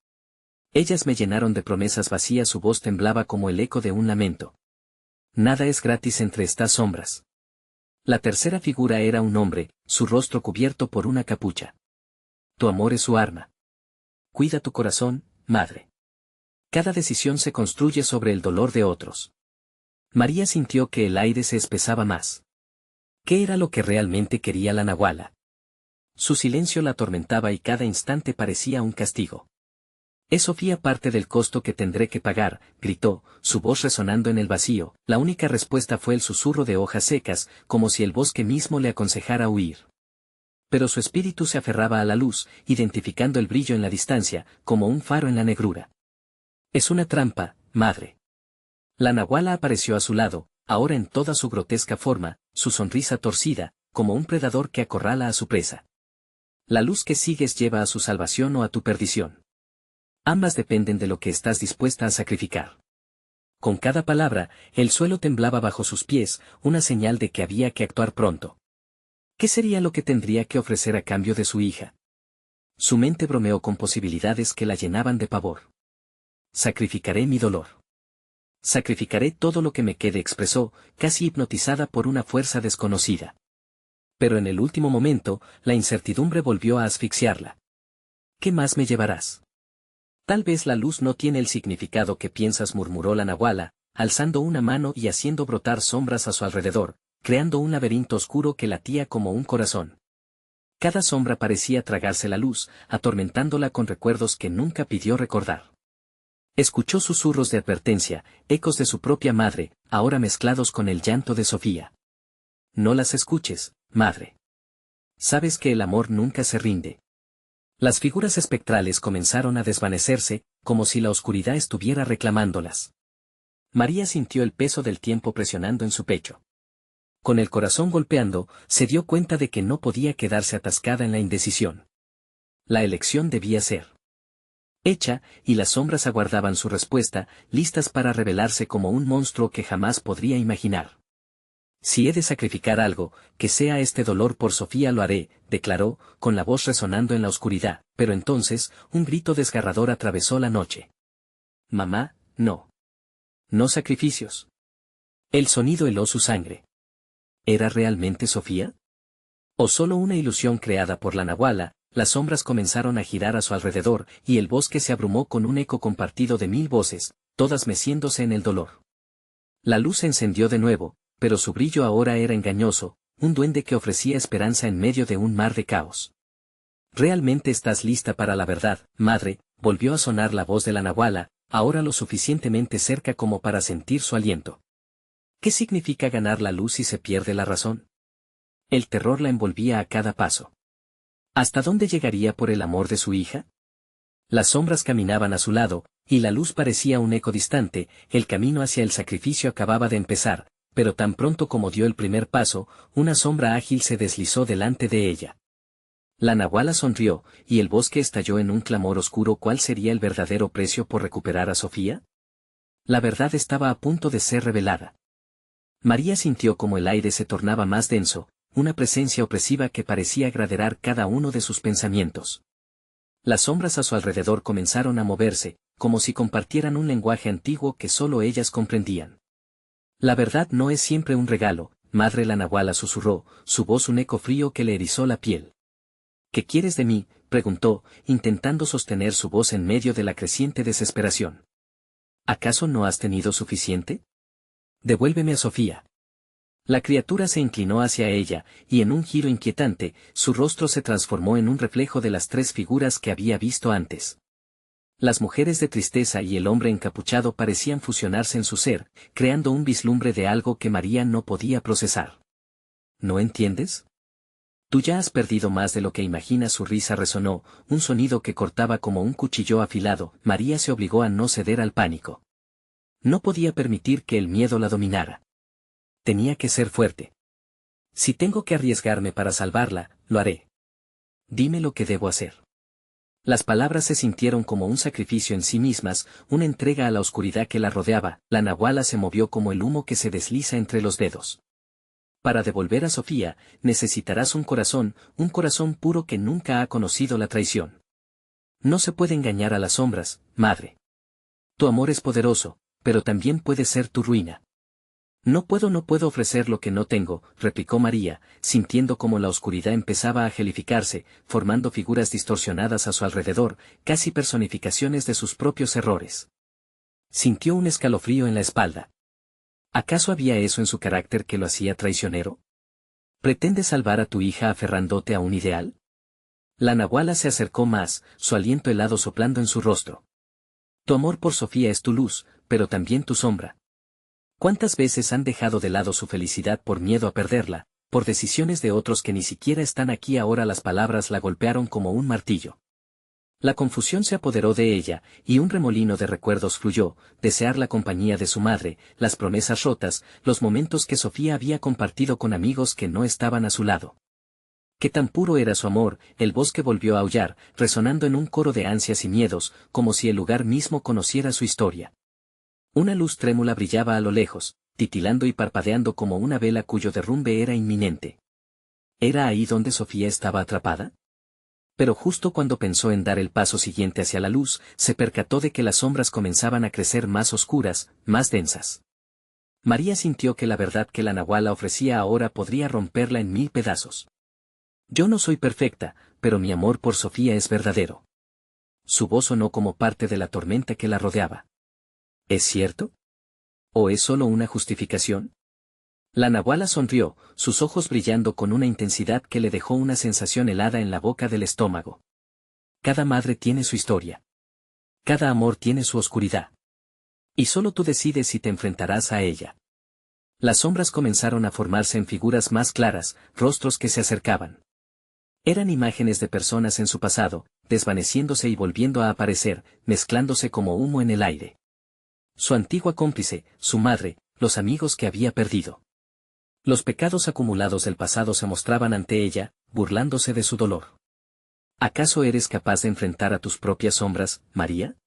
Ellas me llenaron de promesas vacías, su voz temblaba como el eco de un lamento. Nada es gratis entre estas sombras. La tercera figura era un hombre, su rostro cubierto por una capucha. Tu amor es su arma. Cuida tu corazón, madre. Cada decisión se construye sobre el dolor de otros. María sintió que el aire se espesaba más. ¿Qué era lo que realmente quería la nahuala? Su silencio la atormentaba y cada instante parecía un castigo. «Es Sofía parte del costo que tendré que pagar», gritó, su voz resonando en el vacío. La única respuesta fue el susurro de hojas secas, como si el bosque mismo le aconsejara huir. Pero su espíritu se aferraba a la luz, identificando el brillo en la distancia, como un faro en la negrura. «Es una trampa, madre». La nahuala apareció a su lado, ahora en toda su grotesca forma, su sonrisa torcida, como un predador que acorrala a su presa. «La luz que sigues lleva a su salvación o a tu perdición. Ambas dependen de lo que estás dispuesta a sacrificar». Con cada palabra, el suelo temblaba bajo sus pies, una señal de que había que actuar pronto. ¿Qué sería lo que tendría que ofrecer a cambio de su hija? Su mente bromeó con posibilidades que la llenaban de pavor. «Sacrificaré mi dolor. Sacrificaré todo lo que me quede», expresó, casi hipnotizada por una fuerza desconocida. Pero en el último momento, la incertidumbre volvió a asfixiarla. «¿Qué más me llevarás?» «Tal vez la luz no tiene el significado que piensas», murmuró la nahuala, alzando una mano y haciendo brotar sombras a su alrededor, creando un laberinto oscuro que latía como un corazón. Cada sombra parecía tragarse la luz, atormentándola con recuerdos que nunca pidió recordar. Escuchó susurros de advertencia, ecos de su propia madre, ahora mezclados con el llanto de Sofía. «No las escuches, madre. Sabes que el amor nunca se rinde». Las figuras espectrales comenzaron a desvanecerse, como si la oscuridad estuviera reclamándolas. María sintió el peso del tiempo presionando en su pecho. Con el corazón golpeando, se dio cuenta de que no podía quedarse atascada en la indecisión. La elección debía ser hecha, y las sombras aguardaban su respuesta, listas para revelarse como un monstruo que jamás podría imaginar. «Si he de sacrificar algo, que sea este dolor por Sofía, lo haré», declaró, con la voz resonando en la oscuridad, pero entonces, un grito desgarrador atravesó la noche. «Mamá, no. No sacrificios». El sonido heló su sangre. ¿Era realmente Sofía? ¿O solo una ilusión creada por la nahuala? Las sombras comenzaron a girar a su alrededor, y el bosque se abrumó con un eco compartido de 1000 voces, todas meciéndose en el dolor. La luz se encendió de nuevo, pero su brillo ahora era engañoso, un duende que ofrecía esperanza en medio de un mar de caos. «¿Realmente estás lista para la verdad, madre?», volvió a sonar la voz de la nahuala, ahora lo suficientemente cerca como para sentir su aliento. ¿Qué significa ganar la luz si se pierde la razón? El terror la envolvía a cada paso. ¿Hasta dónde llegaría por el amor de su hija? Las sombras caminaban a su lado, y la luz parecía un eco distante. El camino hacia el sacrificio acababa de empezar, pero tan pronto como dio el primer paso, una sombra ágil se deslizó delante de ella. La nahuala sonrió, y el bosque estalló en un clamor oscuro. ¿Cuál sería el verdadero precio por recuperar a Sofía? La verdad estaba a punto de ser revelada. María sintió como el aire se tornaba más denso, una presencia opresiva que parecía gradear cada uno de sus pensamientos. Las sombras a su alrededor comenzaron a moverse, como si compartieran un lenguaje antiguo que solo ellas comprendían. «La verdad no es siempre un regalo, madre», la nahuala susurró, su voz un eco frío que le erizó la piel. «¿Qué quieres de mí?», preguntó, intentando sostener su voz en medio de la creciente desesperación. «¿Acaso no has tenido suficiente? Devuélveme a Sofía». La criatura se inclinó hacia ella, y en un giro inquietante, su rostro se transformó en un reflejo de las 3 figuras que había visto antes. Las mujeres de tristeza y el hombre encapuchado parecían fusionarse en su ser, creando un vislumbre de algo que María no podía procesar. «¿No entiendes? Tú ya has perdido más de lo que imaginas». Su risa resonó, un sonido que cortaba como un cuchillo afilado. María se obligó a no ceder al pánico. No podía permitir que el miedo la dominara. Tenía que ser fuerte. «Si tengo que arriesgarme para salvarla, lo haré. Dime lo que debo hacer». Las palabras se sintieron como un sacrificio en sí mismas, una entrega a la oscuridad que la rodeaba. La nahuala se movió como el humo que se desliza entre los dedos. «Para devolver a Sofía, necesitarás un corazón puro que nunca ha conocido la traición. No se puede engañar a las sombras, madre. Tu amor es poderoso, pero también puede ser tu ruina». No puedo ofrecer lo que no tengo», replicó María, sintiendo como la oscuridad empezaba a gelificarse, formando figuras distorsionadas a su alrededor, casi personificaciones de sus propios errores. Sintió un escalofrío en la espalda. ¿Acaso había eso en su carácter que lo hacía traicionero? ¿Pretendes salvar a tu hija aferrándote a un ideal? La nahuala se acercó más, su aliento helado soplando en su rostro. Tu amor por Sofía es tu luz, pero también tu sombra. ¿Cuántas veces han dejado de lado su felicidad por miedo a perderla, por decisiones de otros que ni siquiera están aquí ahora? Las palabras la golpearon como un martillo. La confusión se apoderó de ella, y un remolino de recuerdos fluyó, desear la compañía de su madre, las promesas rotas, los momentos que Sofía había compartido con amigos que no estaban a su lado. Qué tan puro era su amor. El bosque volvió a aullar, resonando en un coro de ansias y miedos, como si el lugar mismo conociera su historia. Una luz trémula brillaba a lo lejos, titilando y parpadeando como una vela cuyo derrumbe era inminente. ¿Era ahí donde Sofía estaba atrapada? Pero justo cuando pensó en dar el paso siguiente hacia la luz, se percató de que las sombras comenzaban a crecer más oscuras, más densas. María sintió que la verdad que la nahuala ofrecía ahora podría romperla en 1000 pedazos. Yo no soy perfecta, pero mi amor por Sofía es verdadero. Su voz sonó como parte de la tormenta que la rodeaba. ¿Es cierto? ¿O es solo una justificación? La nahuala sonrió, sus ojos brillando con una intensidad que le dejó una sensación helada en la boca del estómago. Cada madre tiene su historia. Cada amor tiene su oscuridad. Y solo tú decides si te enfrentarás a ella. Las sombras comenzaron a formarse en figuras más claras, rostros que se acercaban. Eran imágenes de personas en su pasado, desvaneciéndose y volviendo a aparecer, mezclándose como humo en el aire. Su antigua cómplice, su madre, los amigos que había perdido. Los pecados acumulados del pasado se mostraban ante ella, burlándose de su dolor. ¿Acaso eres capaz de enfrentar a tus propias sombras, María?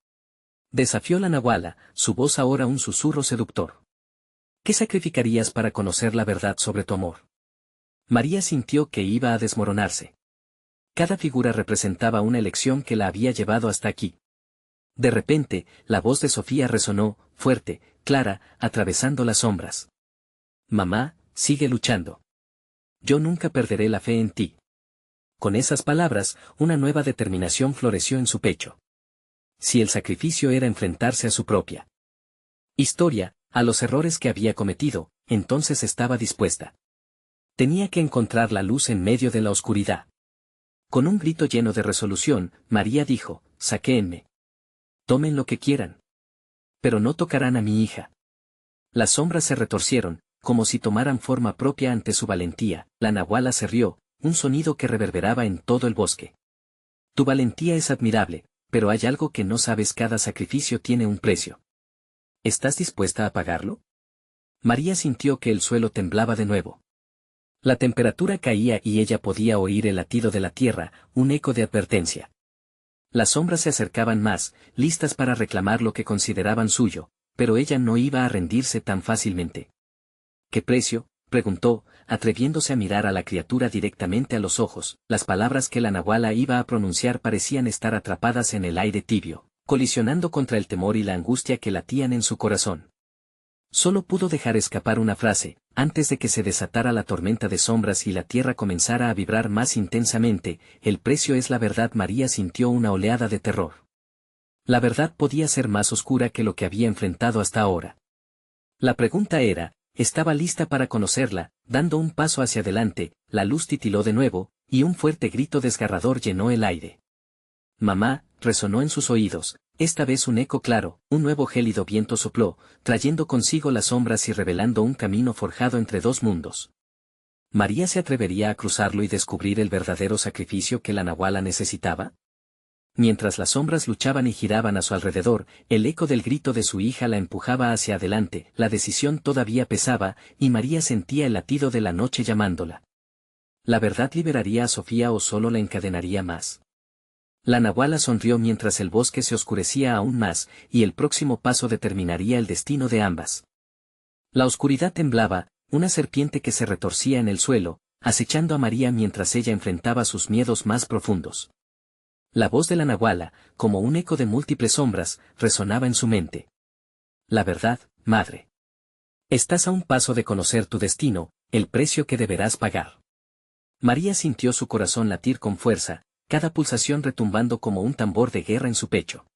Desafió la nahuala, su voz ahora un susurro seductor. ¿Qué sacrificarías para conocer la verdad sobre tu amor? María sintió que iba a desmoronarse. Cada figura representaba una elección que la había llevado hasta aquí. De repente, la voz de Sofía resonó, fuerte, clara, atravesando las sombras. Mamá, sigue luchando. Yo nunca perderé la fe en ti. Con esas palabras, una nueva determinación floreció en su pecho. Si el sacrificio era enfrentarse a su propia historia, a los errores que había cometido, entonces estaba dispuesta. Tenía que encontrar la luz en medio de la oscuridad. Con un grito lleno de resolución, María dijo, saquéenme. Tomen lo que quieran. Pero no tocarán a mi hija. Las sombras se retorcieron, como si tomaran forma propia ante su valentía. La nahuala se rió, un sonido que reverberaba en todo el bosque. Tu valentía es admirable, pero hay algo que no sabes: cada sacrificio tiene un precio. ¿Estás dispuesta a pagarlo? María sintió que el suelo temblaba de nuevo. La temperatura caía y ella podía oír el latido de la tierra, un eco de advertencia. Las sombras se acercaban más, listas para reclamar lo que consideraban suyo, pero ella no iba a rendirse tan fácilmente. ¿Qué precio?, preguntó, atreviéndose a mirar a la criatura directamente a los ojos. Las palabras que la nahuala iba a pronunciar parecían estar atrapadas en el aire tibio, colisionando contra el temor y la angustia que latían en su corazón. Solo pudo dejar escapar una frase, antes de que se desatara la tormenta de sombras y la tierra comenzara a vibrar más intensamente: el precio es la verdad. María sintió una oleada de terror. La verdad podía ser más oscura que lo que había enfrentado hasta ahora. La pregunta era, ¿estaba lista para conocerla? Dando un paso hacia adelante, la luz titiló de nuevo, y un fuerte grito desgarrador llenó el aire. Mamá, resonó en sus oídos, esta vez un eco claro. Un nuevo gélido viento sopló, trayendo consigo las sombras y revelando un camino forjado entre dos mundos. ¿María se atrevería a cruzarlo y descubrir el verdadero sacrificio que la nahuala necesitaba? Mientras las sombras luchaban y giraban a su alrededor, el eco del grito de su hija la empujaba hacia adelante. La decisión todavía pesaba, y María sentía el latido de la noche llamándola. ¿La verdad liberaría a Sofía o solo la encadenaría más? La nahuala sonrió mientras el bosque se oscurecía aún más, y el próximo paso determinaría el destino de ambas. La oscuridad temblaba, una serpiente que se retorcía en el suelo, acechando a María mientras ella enfrentaba sus miedos más profundos. La voz de la nahuala, como un eco de múltiples sombras, resonaba en su mente. La verdad, madre. Estás a un paso de conocer tu destino, el precio que deberás pagar. María sintió su corazón latir con fuerza, cada pulsación retumbando como un tambor de guerra en su pecho.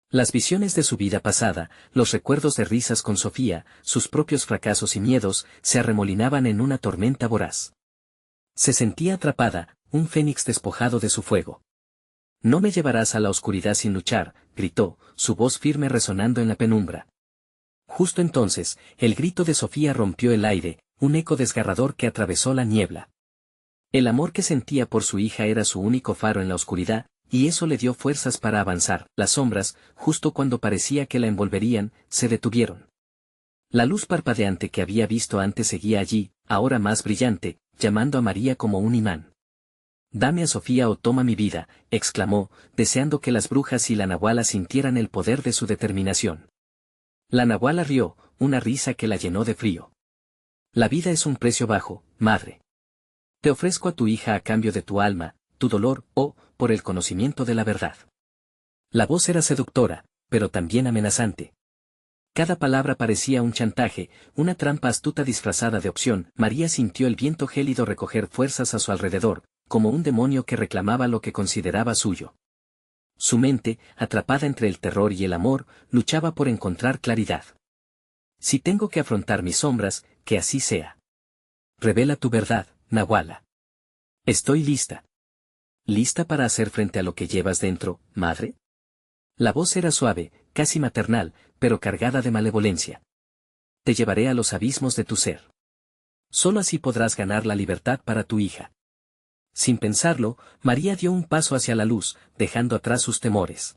Las visiones de su vida pasada, los recuerdos de risas con Sofía, sus propios fracasos y miedos, se arremolinaban en una tormenta voraz. Se sentía atrapada, un fénix despojado de su fuego. No me llevarás a la oscuridad sin luchar, gritó, su voz firme resonando en la penumbra. Justo entonces, el grito de Sofía rompió el aire, un eco desgarrador que atravesó la niebla. El amor que sentía por su hija era su único faro en la oscuridad, y eso le dio fuerzas para avanzar. Las sombras, justo cuando parecía que la envolverían, se detuvieron. La luz parpadeante que había visto antes seguía allí, ahora más brillante, llamando a María como un imán. «Dame a Sofía o toma mi vida», exclamó, deseando que las brujas y la nahuala sintieran el poder de su determinación. La nahuala rió, una risa que la llenó de frío. «La vida es un precio bajo, madre. Te ofrezco a tu hija a cambio de tu alma, tu dolor o, por el conocimiento de la verdad». La voz era seductora, pero también amenazante. Cada palabra parecía un chantaje, una trampa astuta disfrazada de opción. María sintió el viento gélido recoger fuerzas a su alrededor, como un demonio que reclamaba lo que consideraba suyo. Su mente, atrapada entre el terror y el amor, luchaba por encontrar claridad. «Si tengo que afrontar mis sombras, que así sea. Revela tu verdad, nahuala». «Estoy lista». «¿Lista para hacer frente a lo que llevas dentro, madre?». La voz era suave, casi maternal, pero cargada de malevolencia. «Te llevaré a los abismos de tu ser. Solo así podrás ganar la libertad para tu hija». Sin pensarlo, María dio un paso hacia la luz, dejando atrás sus temores.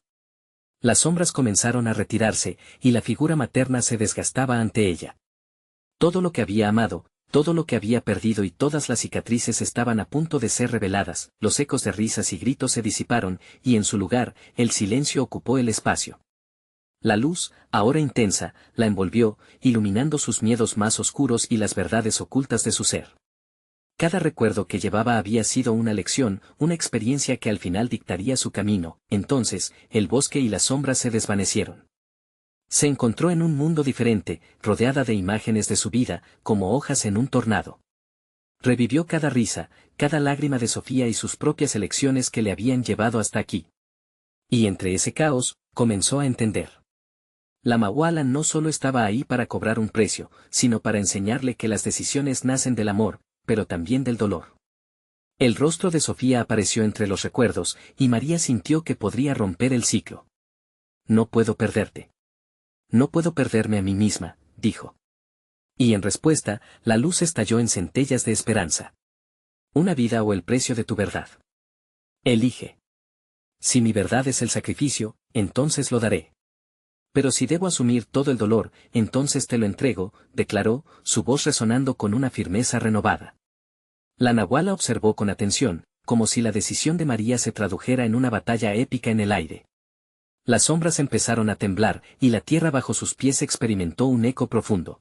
Las sombras comenzaron a retirarse, y la figura materna se desgastaba ante ella. Todo lo que había amado, todo lo que había perdido y todas las cicatrices estaban a punto de ser reveladas. Los ecos de risas y gritos se disiparon, y en su lugar, el silencio ocupó el espacio. La luz, ahora intensa, la envolvió, iluminando sus miedos más oscuros y las verdades ocultas de su ser. Cada recuerdo que llevaba había sido una lección, una experiencia que al final dictaría su camino. Entonces, el bosque y las sombras se desvanecieron. Se encontró en un mundo diferente, rodeada de imágenes de su vida, como hojas en un tornado. Revivió cada risa, cada lágrima de Sofía y sus propias elecciones que le habían llevado hasta aquí. Y entre ese caos, comenzó a entender. La nahuala no solo estaba ahí para cobrar un precio, sino para enseñarle que las decisiones nacen del amor, pero también del dolor. El rostro de Sofía apareció entre los recuerdos, y María sintió que podría romper el ciclo. «No puedo perderte. No puedo perderme a mí misma», dijo. Y en respuesta, la luz estalló en centellas de esperanza. «Una vida o el precio de tu verdad. Elige. Si mi verdad es el sacrificio, entonces lo daré. Pero si debo asumir todo el dolor, entonces te lo entrego», declaró, su voz resonando con una firmeza renovada. La nahuala observó con atención, como si la decisión de María se tradujera en una batalla épica en el aire. Las sombras empezaron a temblar, y la tierra bajo sus pies experimentó un eco profundo.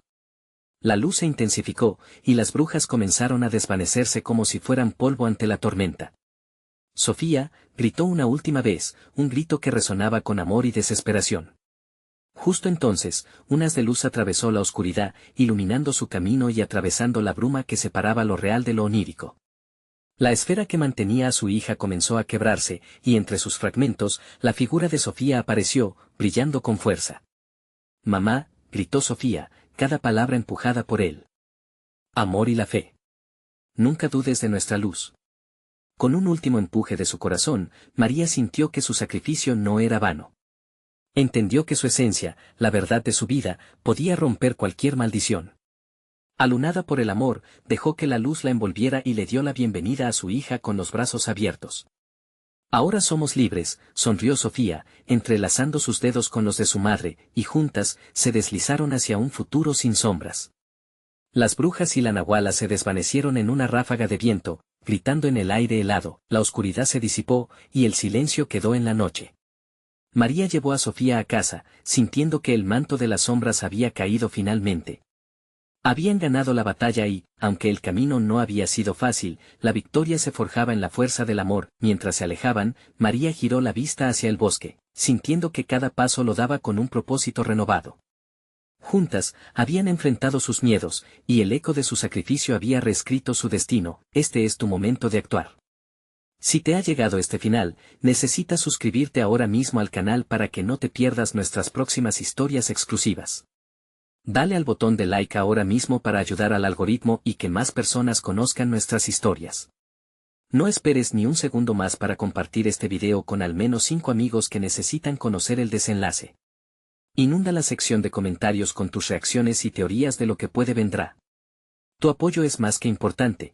La luz se intensificó, y las brujas comenzaron a desvanecerse como si fueran polvo ante la tormenta. «Sofía», gritó una última vez, un grito que resonaba con amor y desesperación. Justo entonces, un haz de luz atravesó la oscuridad, iluminando su camino y atravesando la bruma que separaba lo real de lo onírico. La esfera que mantenía a su hija comenzó a quebrarse, y entre sus fragmentos, la figura de Sofía apareció, brillando con fuerza. «Mamá», gritó Sofía, cada palabra empujada por él. «Amor y la fe. Nunca dudes de nuestra luz». Con un último empuje de su corazón, María sintió que su sacrificio no era vano. Entendió que su esencia, la verdad de su vida, podía romper cualquier maldición. Alunada por el amor, dejó que la luz la envolviera y le dio la bienvenida a su hija con los brazos abiertos. «Ahora somos libres», sonrió Sofía, entrelazando sus dedos con los de su madre, y juntas, se deslizaron hacia un futuro sin sombras. Las brujas y la nahuala se desvanecieron en una ráfaga de viento, gritando en el aire helado. La oscuridad se disipó, y el silencio quedó en la noche. María llevó a Sofía a casa, sintiendo que el manto de las sombras había caído finalmente. Habían ganado la batalla y, aunque el camino no había sido fácil, la victoria se forjaba en la fuerza del amor. Mientras se alejaban, María giró la vista hacia el bosque, sintiendo que cada paso lo daba con un propósito renovado. Juntas, habían enfrentado sus miedos, y el eco de su sacrificio había reescrito su destino. Este es tu momento de actuar. Si te ha llegado este final, necesitas suscribirte ahora mismo al canal para que no te pierdas nuestras próximas historias exclusivas. Dale al botón de like ahora mismo para ayudar al algoritmo y que más personas conozcan nuestras historias. No esperes ni un segundo más para compartir este video con al menos 5 amigos que necesitan conocer el desenlace. Inunda la sección de comentarios con tus reacciones y teorías de lo que puede vendrá. Tu apoyo es más que importante,